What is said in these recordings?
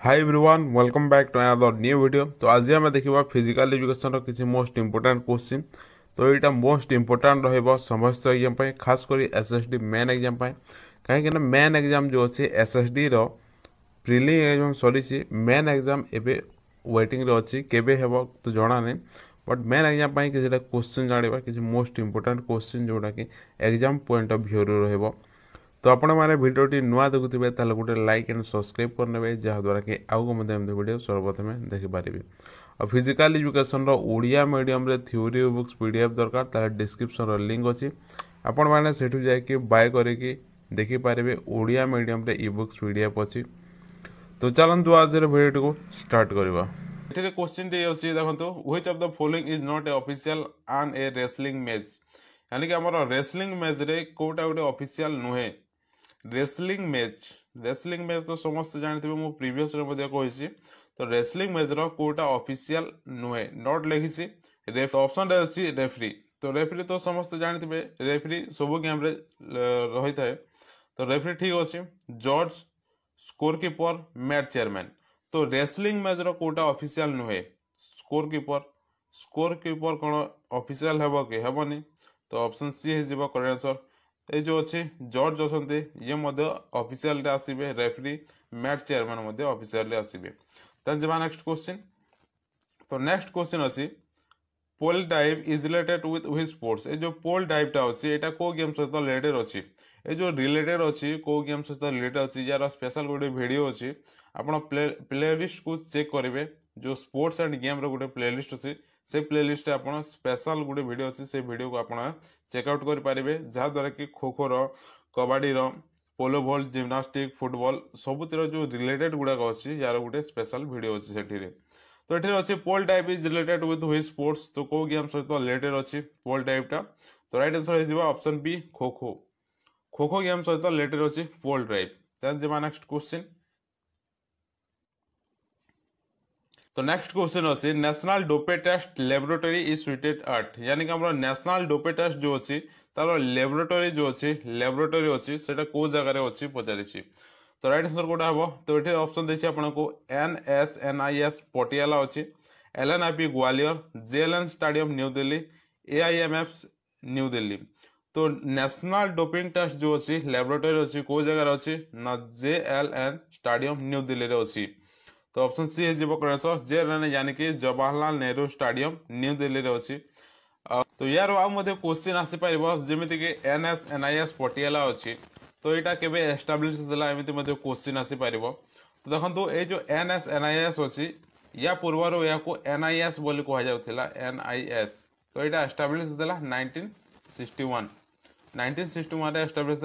Hi everyone welcome back to another new video. तो आज आम देखा फिजिकल एजुकेशन किसी मोस्ट इंपोर्टेंट क्वेश्चन। तो यहाँ मोस्ट इंपोर्टेंट समस्त एग्जाम खास कर एसएसडी मेन एग्जाम कहीं मेन एग्जाम जो अच्छे एसएसडी प्रिलिम एग्जाम सरी मेन एग्जाम एवं वेटिंग अच्छी केवे हेब तो जना नहीं बट मेन एग्जाम किसी क्वेश्चन जाना किसी मोस्ट इंपोर्टेंट क्वेश्चन जोटा कि एग्जाम पॉइंट ऑफ व्यू रहा। तो आपण मैंने भिडियोटी नुआ देखुवे ताले गोटे लाइक एंड सब्सक्राइब करने जहाँद्वारा कि आगे भिडियो सर्वप्रथम देखिपारे। और फिजिकल एजुकेशन ओडिया मीडियम रे थ्योरी बुक्स पीडीएफ दरकार ताले डिस्क्रिप्शन लिंक अच्छी आपण मैंने सेठू जाकि बाय करके देखिपारे। ओडिया मीडियम रे ई बुक्स पीडीएफ अच्छी। तो चलतु आज भिडियो को स्टार्ट करवा। एठे क्वेश्चन टी अछि देखंतु which of the following is not a official and A wrestling match यानी कि हमर रेसलिंग मैच रे कोटा गोटे ऑफिशियल नुहे। रेसलिंग मैच तो समस्त जानते मु प्रीवियस कही। तो रेसलिंग मैच कोटा ऑफिशियल नुहे नॉट लिखी ऑप्शन रेफरी। तो रेफरी तो समस्त जानते रेफरी सब गेम रे रही थाए। तो रेफरी ठीक अच्छे जज स्कोर कीपर मैच चेयरमैन। तो रेसलिंग मैच कोटा ऑफिशियल नुहे स्कोर कीपर कौन ऑफिशियल हेब कि हेबनी। तो ऑप्शन सी हो करेक्ट आंसर। ये जो अच्छे जज अच्छा ये ऑफिशियल आसवे रेफरी मैच चेयरमैन ऑफिशियल आसवे। जब नेक्स्ट क्वेश्चन। तो नेक्स्ट क्वेश्चन अच्छी pole dive is related with sports. ये जो पोल डाइवटा अच्छी यहाँ को गेम सहित रिलेटेड अच्छी ये जो रिलेटेड अच्छी को गेम सहित रिलेटेड अच्छी यार स्पेशल गोटे वीडियो अच्छी आप प्लेलिस्ट को चेक करेंगे जो स्पोर्ट्स एंड गेम गोटे प्लेलिस्ट अच्छी से प्लेलिस्ट आप स्पेशल गोटे वीडियो अच्छी से वीडियो को आप चेकआउट करेंगे जहाँद्वारा कि खो खो कबाडी पोलो बॉल जिम्नास्टिक फुटबॉल सबुतिर जो रिलेटेड गुड़ाक अच्छी यार गोटे स्पेशल वीडियो अच्छी से। तो ये अच्छे pole type is related with हुई स्पोर्ट्स। तो कौ गेम सहित रिलेटेड अच्छी पोल टाइपटा। तो राइट आंसर हो option B kho kho game सहित रिलेटेड अच्छी पोल टाइप। जब नेक्स्ट क्वेश्चन। तो नेक्स्ट क्वेश्चन अच्छे national dope test laboratory is situated at यानी कि हमरो नेशनल डोपे टेस्ट जो अच्छी तार लेबोरेटरी जो अच्छी लेबोरेटरी अच्छी से कौ जगार अच्छी पचारि। तो राइट आंसर कोटा हम। तो ये ऑप्शन देखिए आपको NSNIS पटियाला अच्छी LNIP Gwalior JLN stadium new Delhi AIMF new Delhi. तो नेशनल डोपिंग टेस्ट जो अच्छी लेबोरेटरी अच्छी कौ जगार अच्छी ना JLN स्टेडियम न्यू दिल्ली रे अच्छी। तो ऑप्शन सी हो आंसर JLN यानी कि जवाहरलाल नेहरू स्टेडियम न्यू दिल्ली रे अच्छी। तो यार क्वेश्चन आसीपर जमीक कि NSNIS पटियाला अच्छी तो यहाँ केवे एस्टाब्लिश एमती क्वेश्चन आसीपर। तो देखो ये जो NSNIS अच्छी या पूर्वर या NIS बोली कहुला NIS। तो यहाँ एस्टाब्लिश 1961 एस्टाब्लिश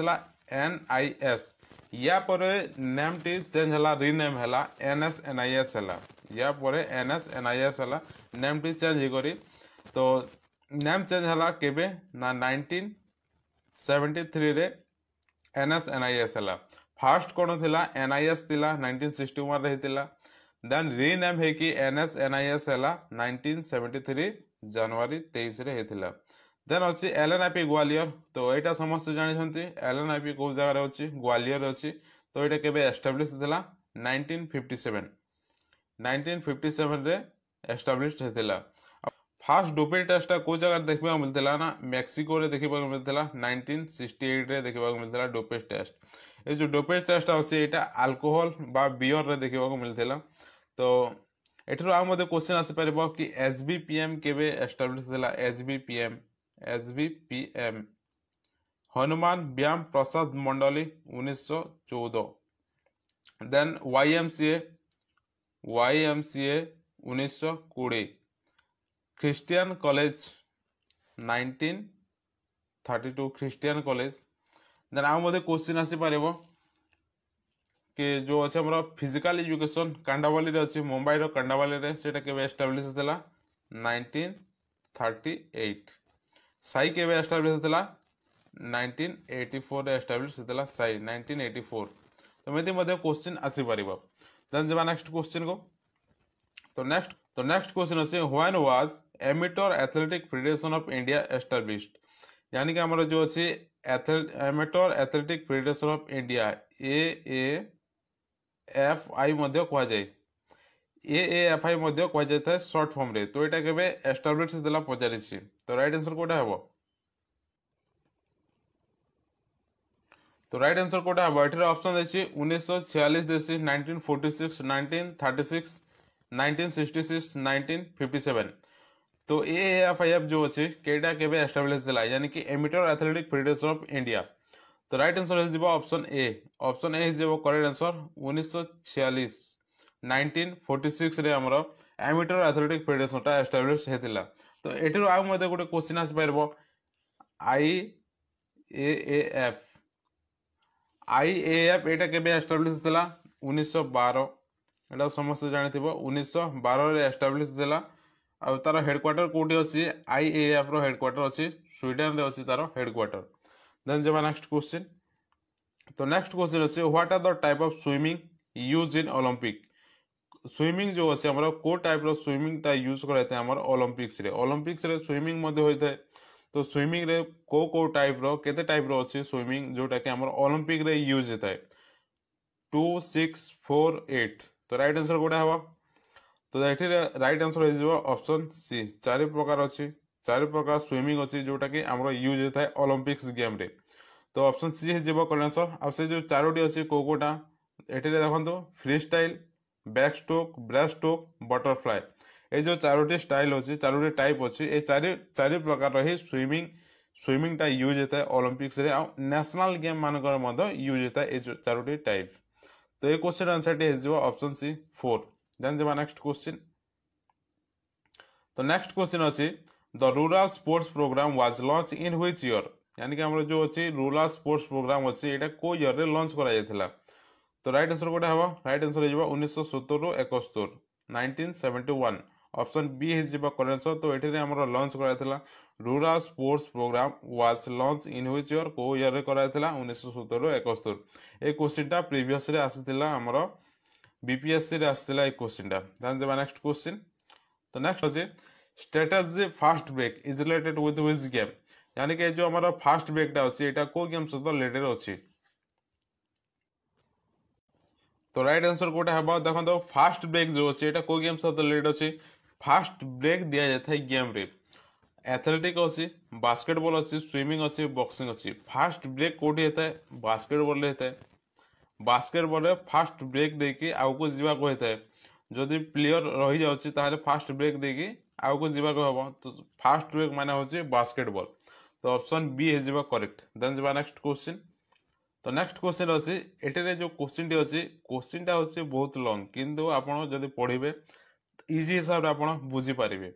NIS या पर नेम टी चेंज है रिनेम है NSNIS है या पर NSNIS है नेम टी चेंज होकर। तो नेम चेंज है केबे ना 1973 रे NSNIS है। फास्ट कौन थिला NIS थिला 1961 रे थिला देन रीनेम है कि NSNIS है 1973 जनवरी 23 रे हेथिला। देन अच्छी LNIP ग्वालियर। तो यहाँ समस्त जानते LNIP कौ जगार अच्छी ग्वालियर अच्छी। तो यहाँ केबे एस्टाब्लिश थिला 1957 रे एस्टाब्लिश हेथिला। फास्ट डोपिंग टेस्ट कौ जगह देखा मिलता ना मेक्सिको रे देखा मिलता 1968 रे देखा मिलता डोपेज टेस्ट। ये जो डोपेज टेस्ट अच्छे यहाँ अल्कोहल बा बियर रे देखा मिलता। तो एठर क्वेश्चन आसीपर कि SBPM केबे एस्टाब्लिश थिला SBPM हनुमान व्यायाम Prasad Mandali 1914। Then YMCA 1920 Christian college 1932 Christian college. Then आउ क्वेश्चन आसीपर कि जो अच्छे हमारा फिजिकल एजुकेशन कांडावली अच्छी मुंबई कांडावली रे सेटा केबे एस्टाब्लिश थिला 1938। साई केबे एस्टाब्लिश थिला 1984 रे एस्टाब्लिश थिला साई 1984। तो मेदी मध्ये क्वेश्चन आसी परिबो। देन जब नेक्स्ट क्वेश्चन को। तो नेक्स्ट क्वेश्चन अच्छे when was amateur athletic federation of India established यानी कि हमारा जो अच्छे amateur athletic federation of India F I कह जाए एएफआई कह जाए सर्ट फॉर्म रे। तो यहाँ के एस्टाब्लिश देला पचारि। तो राइट आंसर कोटा हम। तो राइट आंसर कोटा हम ये ऑप्शन देछि 1946 देछि 1946 1936 1966 1957। तो एएफआईएफ जो अच्छे केटा केबे एस्टाब्लिश देला यानी कि emitter athletic federation of India. तो राइट आंसर हो ऑप्शन ए। ऑप्शन ए हो करेक्ट आंसर 1946 1946 रे हमरो एमिटर एथलेटिक फेडरेशन टा एस्टाब्लिश हेतिला। तो एठिरो आ मध्ये गोटे क्वेश्चन आसी परबो आईएएफ। आईएएफ एटा केबे एस्टाब्लिश देला 1912। एटा समस्त जानिथिबो 1912 रे एस्टाब्लिश देला। आ तार हेडक्वार्टर कोठी अछि आईएएफ रो हेडक्वार्टर अछि स्वीडन रे अछि तार हेडक्वार्टर। देन जेबा नेक्स्ट क्वेश्चन। तो नेक्स्ट क्वेश्चन अछि what are the type of swimming use in Olympic. Swimming जो अछि हमर को टाइप रो स्विमिंग ता यूज कराइते हमर ओलंपिक्स रे। ओलंपिक्स रे स्विमिंग मध्ये होइते। तो स्विमिंग रे को टाइप रो केते टाइप रो अछि स्विमिंग जोटा कि हमर ओलंपिक रे यूज हेताय 2 6 4 8। तो राइट आंसर कोडा हवा। तो ये राइट आंसर हो ऑप्शन सी। चार प्रकार अच्छी चार प्रकार स्विमिंग अच्छी जोटा कि आम यूज होता है ओलंपिक्स गेम रे। तो ऑप्शन सी हो करेक्ट आंसर। आ से जो चारोटी अच्छी कोटा ये देखो free style back stroke breast stroke butterfly. ये जो चारोटी स्टाइल अच्छी चारोटी टाइप अच्छी ये चार प्रकार ही स्विमिंग टा यूज होता है ओलंपिक्स रे आ नेशनल गेम मानक यूज होता है ये चारोटी टाइप। तो ये क्वेश्चन आंसर हो ऑप्शन सी 4। देन जब नेक्स्ट क्वेश्चन। तो नेक्स्ट क्वेश्चन अच्छी the rural sports programme was launch in which year. यानी कि हमर जो अच्छी रूरल स्पोर्ट्स प्रोग्राम अच्छी एटा को ईयर रे लॉन्च करा जायतिला। तो राइट आंसर कोटा हवा। राइट आंसर हो 1970 रो 71 1971। ऑप्शन बी हो करेक्ट आंसर। तो एठी रे हमर लॉन्च करा जायतिला rural sports programme was launch in which year को ईयर रे करा जायतिला 1970 रो 71। ए क्वेश्चन टा प्रीवियस रे आसीतिला हमर बीपीएससी रे आसला एक क्वेश्चन टा। देन जब नेक्स्ट क्वेश्चन। तो नेक्स्ट अछि strategy fast break is related with which game. यानी कि जो हमारा फास्ट ब्रेक टा अछि एटा को गेम सहित रिलेटेड अछि। तो राइट आंसर कोटा हबा देखो फास्ट ब्रेक जो अछि एटा को गेम सहित रिलेटेड अछि। फास्ट ब्रेक दिया जाता है गेम रे एथलेटिक अछि बास्केटबॉल अछि स्विमिंग अछि बॉक्सिंग अछि। फास्ट ब्रेक कोठी हेता है बास्केटबॉल रे हेता है। बास्केटबॉल रे फास्ट ब्रेक देकी आउ को जीवा को हेता है। जदि प्लेयर रही जाउछि ताहले फास्ट ब्रेक देकी आउ को जीवा को हबो। तो फास्ट ब्रेक माने होछि बास्केटबॉल। तो ऑप्शन बी हे जीवा करेक्ट। देन जीवा नेक्स्ट क्वेश्चन। तो नेक्स्ट क्वेश्चन अछि एटेरे जो क्वेश्चन टी अछि क्वेश्चन टा होछि बहुत लॉन्ग किंतु आपण जदि पढिबे इजी हिसाब रे आपण बुझी पारिबे।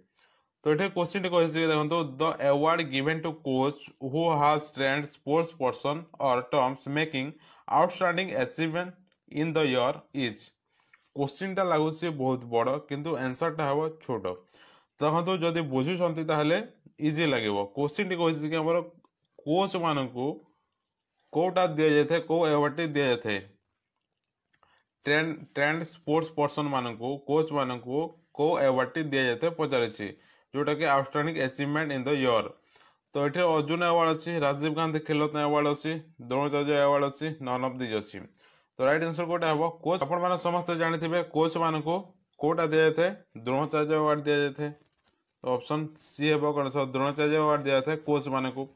तो एटे क्वेश्चन टी कहै देखो the award given to coach who has trained sports person और terms making outstanding achievement in the year इज। क्वेश्चन टा लागुछि बहुत बड़ किंतु आंसर टा हबो छोट। देखो जदि बुझुछंती ताहले इजी लागेबो। क्वेश्चन टी कहै कि हमर कोच मानकू कोटा दिया जाए को अवार्ड दिया जाए ट्रेंड स्पोर्ट्स पर्सन मानकू कोच मानकू को अवार्ड दिया जाए पचारे जोटा कि outstanding achievement in the year. तो ये अर्जुन अवार्ड अच्छी राजीव गांधी खेल रत्न अवार्ड अच्छी द्रोणाचार्य अवार्ड अच्छी नन ऑफ दिस अच्छी। तो राइट आंसर कोटा हम कोच आपण मैंने समस्त जानी कोच मान को कोटा दिया जाए द्रोणाचार्य अवार्ड दिया जाए। तो ऑप्शन सी हे कौन सर द्रोणाचार्य अवार्ड दिया जाए कोच मान को।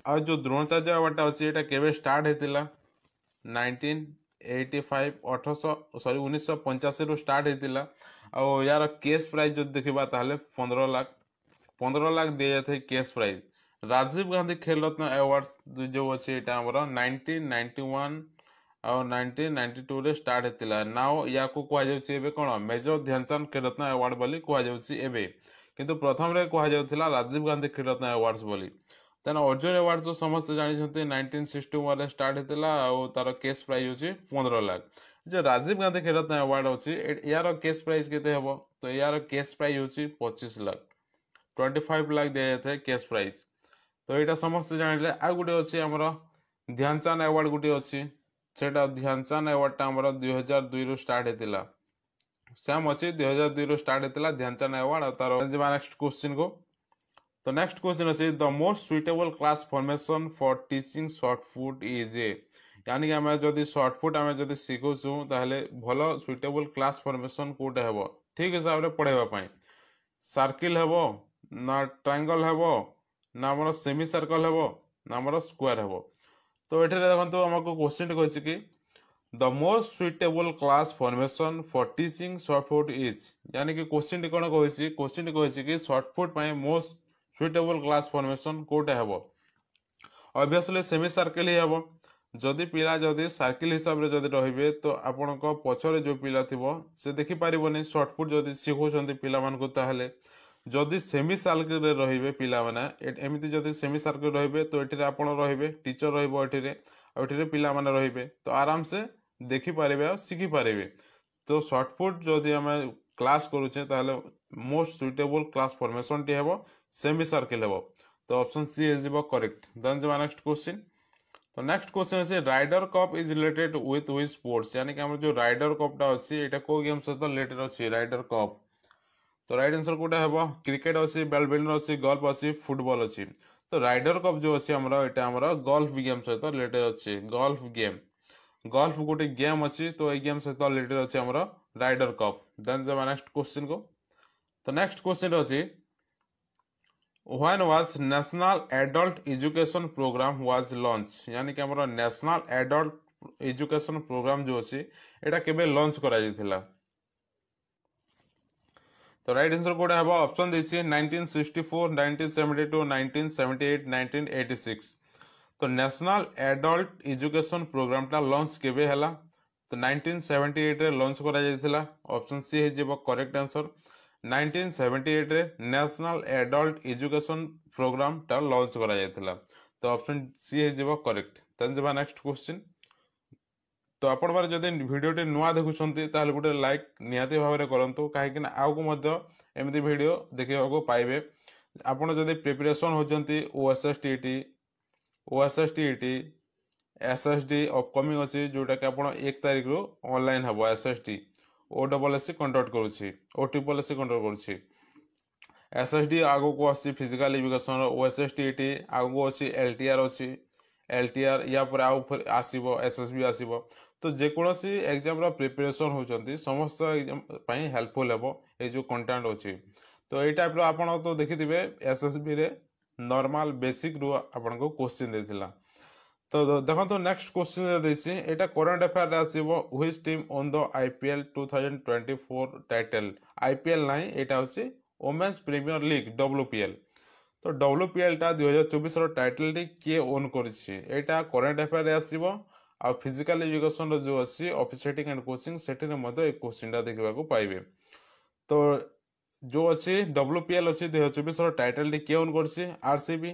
आ जो द्रोणाचार्य अवार्ड अच्छी ये केवे स्टार्ट होता 1985 1985 रु स्टार्ट होता। आ यार कैश प्राइज जो देखा ताहले 15 लाख दिया जाए कैश प्राइज। राजीव गांधी खेल रत्न अवार्ड जो अच्छे यहाँ 1991 और 1992 रे स्टार्ट होता। नाउ या कह कौन मेजर ध्यानचंद खेल रत्न अवार्ड बोली कह किंतु प्रथम रे कह राजीव गांधी खेल रत्न अवार्ड्स बोली। देन अर्जुन अवार्ड जो समस्त जानते 1961 रे स्टार्ट होता और तार कैश प्राइज होची 15 लाख। जो राजीव गांधी खेल रत्न अवार्ड अच्छी यार कैश प्राइज केते हबो। तो यार कैश प्राइज होची 25 लाख 25 लाख दिया जाए कैश प्राइज। तो यहाँ समस्त जान आ गोटे अच्छी आमर ध्यानचंद अवार्ड गोटे अच्छी सेटा ध्यानचंद अवार्ड टा 2002 रु स्टार्ट होता। सेम अच्छी 2002 रु स्टार्ट होता ध्यानचंद अवार्ड और तार नेक्स्ट क्वेश्चन को। तो नेक्स्ट क्वेश्चन अच्छे the most suitable class formation for teaching short foot is a. यानी कि आम जदि सर्टफुट आम जदि शिखुचु ताहले भल सुइटेबल क्लास फॉर्मेशन कोटे हेबो ठीक हिसाब रे पढ़ेबा सर्किल हेबो ना ट्रायंगल हेबो ना हमर सेमी सर्कल हेबो ना हमर स्क्वायर हेबो। तो एठे देखंतु हमको क्वेश्चन कहछि कि the most suitable class formation for teaching shot put is यानी कि क्वेश्चन कोन कहछि कि शॉर्टफुट पय मोस्ट सुइटेबल क्लास फॉर्मेशन कोटे हेबो ऑब्वियसली सेमी सर्किल ही हेबो। जदि पिला जदि सर्किल हिसाब रे जदि रहिबे तो आपनको पछरे जो पिला थिबो से देखि पारिबोनी शॉर्टफुट जदि सिखोछंती पिला मानको ताहले जदि सेमी सर्किल रे रहिबे पिला माने एमिति जदि सेमी सर्किल रहिबे तो एठिरे आपण रहिबे टीचर रहिबो एठिरे पिला माने रहिबे तो आराम से देखि पारिबे आ सिखि पारिबे। तो शॉर्टफुट जदि आमे क्लास करूचे ताहले मोस्ट सुइटेबल क्लास फॉर्मेशन टी हेबो सेमी सर्किल हेबो। तो option C is correct. Then जो नेक्स्ट क्वेश्चन तो नेक्स्ट क्वेश्चन है rider cup is related with sports यानी कि जो राइडर कप टा अछि एटा को गेम सहित रिलेटेड अछि राइडर कप। तो राइट आंसर कोटा हेबो क्रिकेट अछि बैडमिंटन अछि गोल्फ अछि फुटबॉल अछि। तो राइडर कप जो अछि हमरा एटा हमरा गोल्फ गेम सहित रिलेटेड अछि गोल्फ गेम गोल्फ गोटे गेम अछि तो ए गेम सहित रिलेटेड अछि हमरा राइडर कप। देन जो नेक्स्ट क्वेश्चन को तो नेक्स्ट क्वेश्चन अछि When was National Adult Education Program was launched यानी कि हमरा नेशनल एडल्ट एजुकेशन प्रोग्राम जो अछि एटा केबे लॉन्च करा जायतिला। तो राइट आंसर कोड हेबो ऑप्शन देछि 1964 1972 1978 1986। तो नेशनल एडल्ट एजुकेशन प्रोग्राम टा लॉन्च केबे हला तो 1978 रे लॉन्च करा जायतिला। ऑप्शन सी हे जेबो करेक्ट आंसर 1978 रे नेशनल एडल्ट एजुकेशन प्रोग्राम टा लॉन्च करा जायतिला। तो ऑप्शन सी हे जेबो करेक्ट। देन जेबा नेक्स्ट क्वेश्चन तो आपण बार जदि वीडियो टे नुआ देखुछंती ताहले गुटे लाइक निहाती भाबरे करंतु काहे कि आउ को मध्य एमिति वीडियो देखिबा को पाइबे। आपण जदि प्रिपरेशन होचंती ओएसएसटीटी एसएसडी अपकमिंग अछि जोटा कि आपण 1 तारिख रो ऑनलाइन हबो एसएसडी ओडब्ल्यूएससी कंडक्ट करूछि ओटीपीएलसी कंडक्ट करूछि एसएसडी आगो को अछि फिजिकल एजुकेशन ओएसएसटीटी आगो अछि एलटीआर अछि एलटीआर या पर आउ आसीबो एसएसबी आसीबो। तो जे कोनोसी एग्जाम रो प्रिपरेशन होचंती समस्त एग्जाम पई हेल्पफुल हेबो ए जो कंटेंट अछि। तो ए टाइप रो आपण तो देखिथिबे एसएसबी रे नॉर्मल बेसिक रो आपण को क्वेश्चन देथिला। तो देखो तो नेक्स्ट क्वेश्चन देछि एटा करंट अफेयर रे आसीबो which team on the IPL 2024 title IPL नाही एटा होछि वुमेन्स प्रीमियर लीग डब्ल्यूपीएल। तो डब्ल्यूपीएल टा 2024 रो टाइटल टी के ओन करछि एटा करंट अफेयर रे आसीबो आ फिजिकल एजुकेशन रो जो अछि ऑफिसरेटिंग एंड कोचिंग सेठी रे मते एक क्वेश्चन टा देखबा को पाइबे। तो जो अछि डब्ल्यूपीएल अछि 2024 रो टाइटल टी के ओन करछि आरसीबी।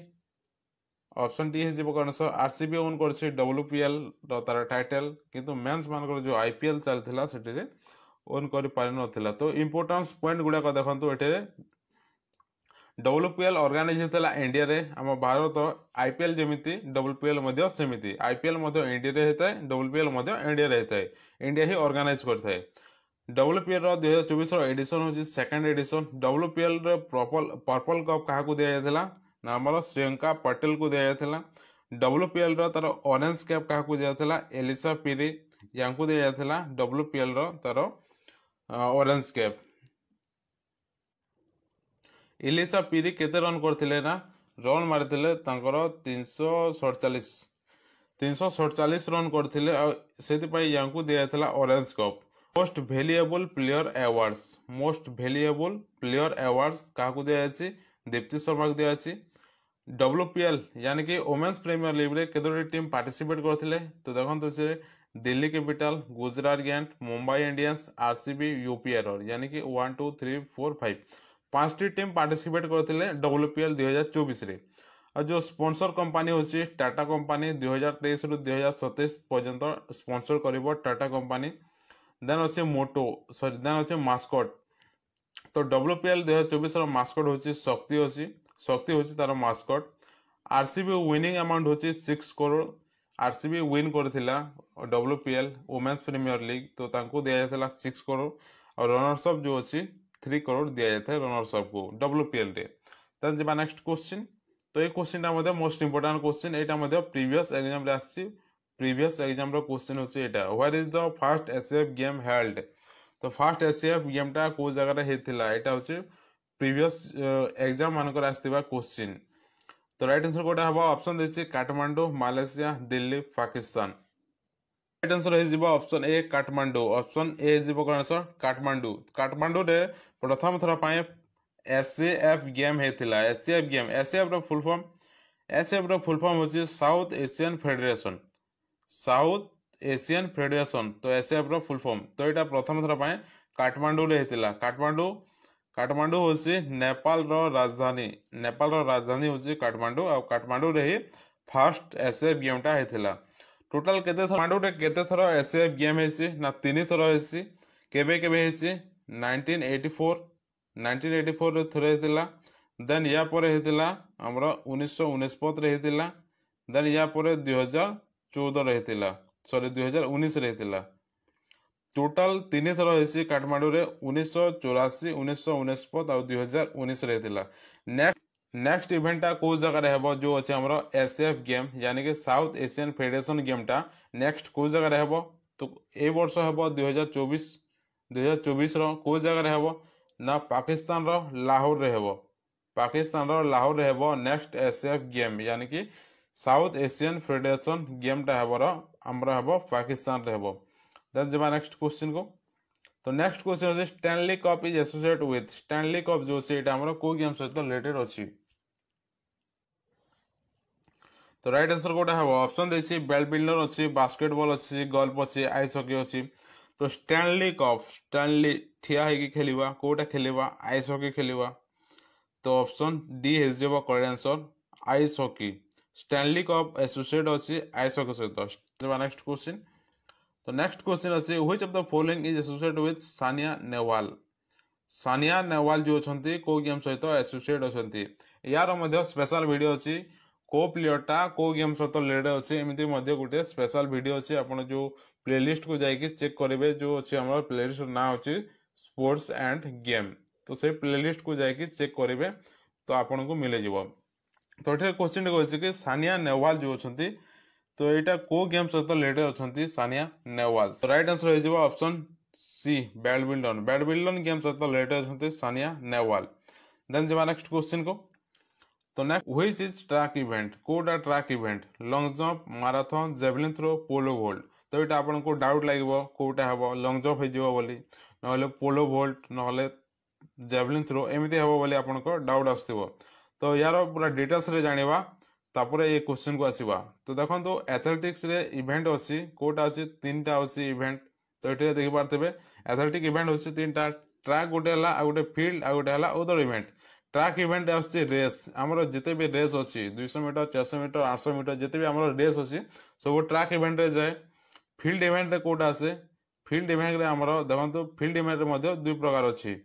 ऑप्शन डी हे कौन सो आरसीबी ओन करछि डब्ल्यूपीएल रो तार टाइटल किंतु मेंस मान जो आईपीएल चलथिला सेठी रे ओन करि पारि नथिला। तो इंपोर्टेंस पॉइंट गुडा को देखंतु एठे डब्ल्यूपीएल ऑर्गेनाइज होता इंडिया रे आम भारत आईपीएल जमीती डब्ल्यूपीएल मध्य सेमिति आईपीएल मध्य इंडिया रे होता है डब्ल्यूपीएल मध्य इंडिया रे होता है इंडिया ही ऑर्गेनाइज करता है। डब्ल्यूपीएल रो 2024 रो एडिशन होची सेकंड एडिशन डब्ल्यूपीएल रो पर्पल कप काहाकू दिया जायतिला ना हमर श्रीलंका पटेल को दिया जायतिला। डब्ल्यूपीएल रो तार ऑरेंज कैप काहाकू दिया जायतिला एलिसा पिरी यांकू दिया जायतिला डब्ल्यूपीएल रो तार ऑरेंज कैप। इलिसा पिरी केते रन करथिले ना रन मारिथिले तांकर 347 रन करथिले आ सेति पई यांकू दियाथला orange cup. Most valuable player awards काकू दियाछि दीप्ति शर्मा को दियाछि। डब्ल्यूपीएल यानी कि वुमेन्स प्रीमियर लीग रे केतोटी टीम पार्टिसिपेट करथिले तो देखंतो से Delhi capital Gujarat Gantt Mumbai Indians RCB UPR यानी कि 1 2 3 4 5 पांचटी टीम पार्टिसिपेट करथिले डब्ल्यूपीएल 2024 रे। और जो स्पॉन्सर कंपनी होची टाटा कंपनी 2023 रु 2027 पर्यंत स्पॉन्सर करिवो टाटा कंपनी। देन अछि देन अछि मास्कट। तो डब्ल्यूपीएल 2024 रो मास्कट होची शक्ति होची तार मास्कट। आरसीबी विनिंग अमाउंट होची 6 करोड़ आरसीबी विन करथिला डब्ल्यूपीएल वुमेन्स प्रीमियर लीग तो तांको दिया जायतिला 6 करोड़ और रनर्स अप जो अछि 3 करोड़ दिया जाता है रनर्स अप को डब्ल्यूपीएल रे। देन जेबा नेक्स्ट क्वेश्चन तो ए क्वेश्चन टा मधे मोस्ट इंपोर्टेंट क्वेश्चन एटा मधे प्रीवियस एग्जाम रे आछि प्रीवियस एग्जाम रो क्वेश्चन होची एटा where is the first SF game held तो फर्स्ट एसएफ गेम टा को जगह रे हेतिला एटा होची प्रीवियस एग्जाम मानकर आस्तिबा क्वेश्चन तो राइट आंसर कोटा हबो ऑप्शन देछि Kathmandu Malaysia Delhi Pakistan right answer हे जिवो option A Kathmandu option A जिवो कोन आंसर काठमांडू काठमांडू रे प्रथम थरा पाए एसएफ गेम हेतिला एसएफ रो फुल फॉर्म होची साउथ एशियन फेडरेशन तो एसएफ रो फुल फॉर्म तो एटा प्रथम थरा पाए काठमांडू रे हेतिला काठमांडू होची नेपाल रो राजधानी होची काठमांडू और काठमांडू रे ही फर्स्ट एसएफ गेम टा हेतिला टोटल केते थर काठमांडू रे केते थर एसएफ गेम हेची ना 3 थर हेची केबे हेची 1984 रे थरे हेतिला देन या परे हेतिला हमरा 1949 रे हेतिला देन या परे 2014 रे हेतिला सॉरी 2019 रे हेतिला टोटल 3 थर हेसी काठमांडू रे 1984 1949 और 2019 रे हेतिला नेक्स्ट इवेंट टा को जगह रे हेबो जो अछि हमरो एसएफ गेम यानी कि साउथ एशियन फेडरेशन गेम टा नेक्स्ट को जगह रे हेबो तो ए वर्ष हेबो 2024 रो को जगह रे हेबो ना पाकिस्तान रो लाहौर रे हेबो नेक्स्ट एसएफ गेम यानी कि साउथ एशियन फेडरेशन गेम टा हेबो हमरा हेबो पाकिस्तान रे हेबो दैट्स द नेक्स्ट क्वेश्चन को तो नेक्स्ट क्वेश्चन है Stanley cup is associate with Stanley cup जो से एटा हमरा को गेम सहित रिलेटेड अछि तो राइट आंसर कोटा है ऑप्शन देछि बैडमिंटन अछि बास्केटबॉल अछि गोल्फ अछि आइस हॉकी अछि तो स्टैनली ठिया है कि खेलिबा कोटा खेलिबा आइस हॉकी खेलिबा तो ऑप्शन डी हे जेबो correct answer ice hockey Stanley cup associate अछि आइस हॉकी सहित तो नेक्स्ट क्वेश्चन तो नेक्स्ट क्वेश्चन अछि which of the following is associated with Sania Nehwal जो छंती को गेम सहित एसोसिएट अछंती यार मध्ये स्पेशल वीडियो अछि को प्लेयर टा को गेम सहित रिलेटेड अछि एमिति मध्ये गुटे स्पेशल वीडियो अछि आपण जो प्लेलिस्ट को जाई कि चेक करिवे जो अछि हमर प्लेलिस्ट ना अछि स्पोर्ट्स एंड गेम तो से प्लेलिस्ट को जाई कि चेक करिवे तो आपण को मिले जिवो तो एठे क्वेश्चन को अछि कि सानिया नेहवाल जो छंती तो एटा को गेम सहित रिलेटेड अछंती सानिया नेहवाल तो राइट आंसर हो जिवो ऑप्शन सी बैडमिंटन गेम सहित रिलेटेड अछंती सानिया नेहवाल देन जिवा नेक्स्ट क्वेश्चन को तो next which is track event कोडा track event long jump marathon javelin throw polo vault तो एटा आपन को डाउट लागबो कोटा हेबो लॉन्ग जंप हे जिवो बोली नहले पोलो वोल्ट नहले जेवलिन थ्रो एमिति हेबो बोली आपन को डाउट आस्थिबो तो यार पूरा डिटेल्स रे जानिबा तापरे ये क्वेश्चन को आसीबा तो देखन तो एथलेटिक्स रे इवेंट अछि कोटा अछि तीनटा अछि इवेंट तो एटे देखि पारतेबे एथलेटिक इवेंट अछि तीनटा ट्रैक गोटे हला आ गोटे फील्ड आ गोटे हला अदर इवेंट ट्रैक इवेंट अछि रेस हमरो जते भी रेस अछि 200 मीटर 400 मीटर 800 मीटर जते भी हमरो रेस अछि सब ट्रैक इवेंट रे जाय फील्ड इवेंट रे कोटा आसे फील्ड इवेंट रे हमरो देखन तो फील्ड इवेंट रे मध्ये दुई प्रकार अछि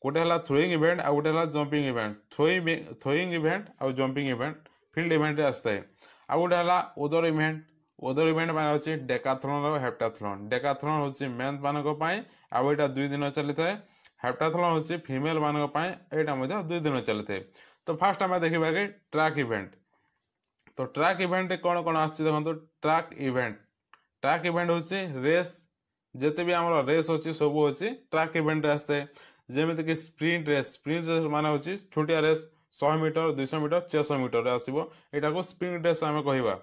कोटे हला थ्रोइंग इवेंट आ गोटे हला जंपिंग इवेंट थ्रोइंग इवेंट आ जंपिंग इवेंट फील्ड इवेंट रे आस्ताय आ गोटे हला अदर इवेंट माने अछि डेकाथलॉन और डेकाथलॉन होछि मेन मानको पई आ एटा 2 दिन चली थाए हेप्टाथलॉन होछि फीमेल मानको पई एटा मध्ये 2 दिन चली थाए तो फर्स्ट हम देखिबा के ट्रैक इवेंट तो ट्रैक इवेंट रे कोन आछि देखन तो ट्रैक इवेंट होछि रेस जते भी हमर रेस होछि सब होछि ट्रैक इवेंट रे आस्ताय जेमिति कि स्प्रिंट रेस माने होछि छोटिया रेस 100 मीटर 200 मीटर 400 मीटर रे आसीबो एटा को स्प्रिंट रेस हम कहिबा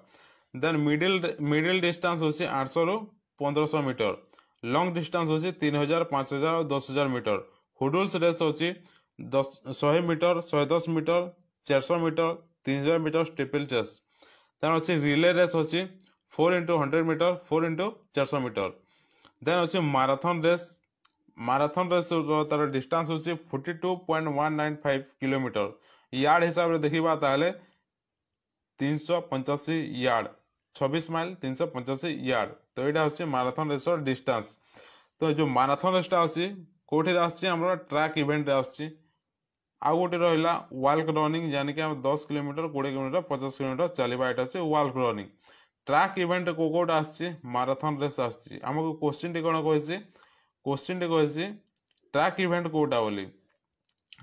देन मिडिल डिस्टेंस होछि 800 रो 1500 मीटर लॉन्ग डिस्टेंस होछि 3000 5000 और 10000 मीटर हुडल्स रेस होछि 100 metre 110 metre 400 metre 3000 metre steeple chase then होछि रिले रेस होछि 4x100 metre 4x400 metre then होछि मैराथन रेस तार डिस्टेंस होछि 42.195 किलोमीटर यार्ड हिसाब रे देखिबा ताले 385 यार्ड 26 माइल 385 यार्ड तो एटा होछि मैराथन रेस डिस्टेंस तो जो मैराथन रेस आसी कोठी आसी हमरा ट्रैक इवेंट आसी आ गोटे रहिला वाल्क रनिंग यानी कि हम 10 किलोमीटर 20 किलोमीटर 50 किलोमीटर चलीबा एटा होछि वाल्क रनिंग ट्रैक इवेंट को कोटा आसी मैराथन रेस आसी हमको क्वेश्चन टी कोन कहछि ट्रैक इवेंट कोटा बोली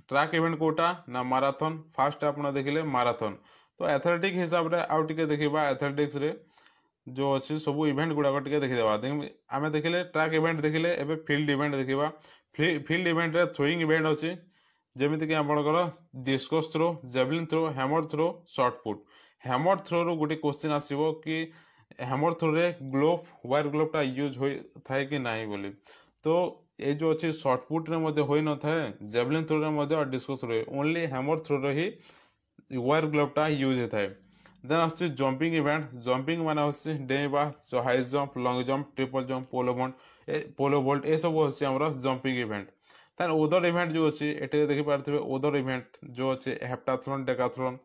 ट्रैक इवेंट कोटा ना मैराथन फर्स्ट आपन देखिले मैराथन तो एथलेटिक हिसाब रे आउ टिके देखिबा एथलेटिक्स रे जो अच्छे सब इवेंट गुड़ाक देखीदेवा आम देखिले ट्रैक इवेंट देखिले एबे फील्ड इवेंट देखा फील्ड इवेंट रे थ्रोइंग इवेंट अच्छी जमीक आपंकर discus throw javelin throw hammer throw shot put hammer throw रू गोटे क्वेश्चन आसो कि हैमर थ्रो रे ग्लोव वायर ग्लोवटा यूज हो थाए कि नहीं बोली तो ये जो अच्छी शॉर्ट पुट रे हो न था जेवलिन थ्रो रे discus throw only hammer throw रे ही वायर ग्लोवटा यूज होता है देन आस जंपिंग इवेंट जंपिंग मान आस डेइबा high jump long jump triple jump polo vault ये सब हमारा jumping event then other event जो अच्छी ये देखिपारे ओदर इवेंट जो अच्छे हेप्टाथलन डेकाथलन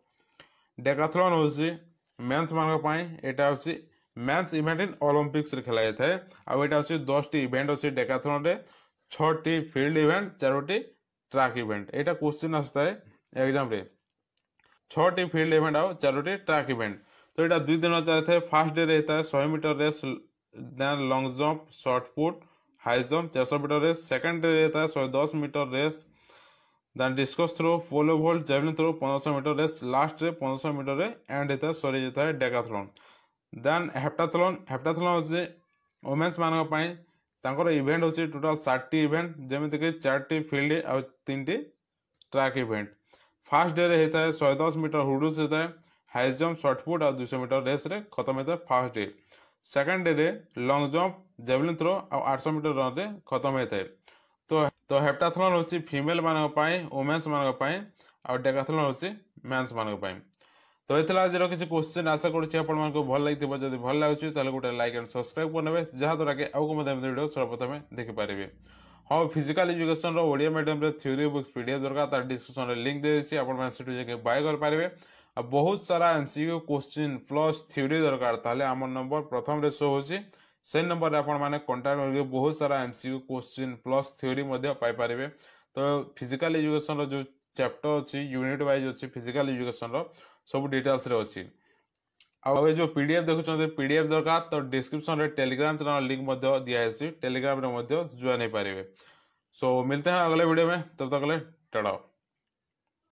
डेकाथलन हूँ मेन्स मान यहाँ हूँ मेन्स इवेंट इन ओलंपिक्स खेला जाए आईटा हूँ 10 टी इवेंट अच्छी डेकाथलन रे 6 T field event 4 track event यहाँ क्वेश्चन आसता है एग्जाम रे 6 टी फील्ड इवेंट आउ 4 ट्रैक इवेंट तो यहाँ 2 दिन चलता है फर्स्ट डे रहता है 100 metre race then long jump short put high jump 400 metre race second day रहता है 110 metre race then discus throw polo vault javelin throw 1500 metre race last रे 1500 मीटर रे एंड रहता है सॉरी जाता है डेकाथलन देन हेप्टाथलन हेप्टाथलन हूँ women's मान इवेंट हूँ टोटाल 60 इवेंट जमीक 4 टी फील्ड आ 3 T track event first day रे होता है 110 मीटर हुडल्स होता है हाई जंप शॉर्टपुट और 200 मीटर रेस रे खत्म होता है फर्स्ट डे सेकंड डे रे लॉन्ग जंप जेवलिन थ्रो और 800 मीटर रन रे खत्म होता है तो हेप्टाथलन हूँ फीमेल मान वुमेन्स मान और डेकाथलन हूँ मेन्स मान तो ये आज किसी क्वेश्चन आशा करूँ भल लगे जब भल लगे गोटे लाइक एंड सब्सक्राइब करने जहाँद्वारा कि आगे वीडियो सर्वप्रथम देखिपारे हाँ फिजिकल एजुकेशन ओडिया मीडियम रे थ्योरी बुक्स पीडीएफ दरकार तार डिस्क्रिप्शन रे लिंक दे देछि आपण माने सेटु जाके बाय कर पारिबे आ बहुत सारा एमसीक्यू क्वेश्चन प्लस थ्योरी दरकार ताले हमर नंबर प्रथम रे शो होछि से नंबर रे आपण माने कांटेक्ट करके बहुत सारा एमसीक्यू क्वेश्चन प्लस थ्योरी मध्ये पाई पारिबे तो फिजिकल एजुकेशन रो जो चैप्टर अछि यूनिट वाइज अछि फिजिकल एजुकेशन रो सब डिटेल्स रे अछि आउ जो पीडीएफ देखुं पीडीएफ दरकार तो डिस्क्रिप्शन रे टेलीग्राम चैनल लिंक दिया है टेलीग्राम रे ज्वाइन हो पारे सो मिलते हैं अगले वीडियो में तब तक के लिए टाटा।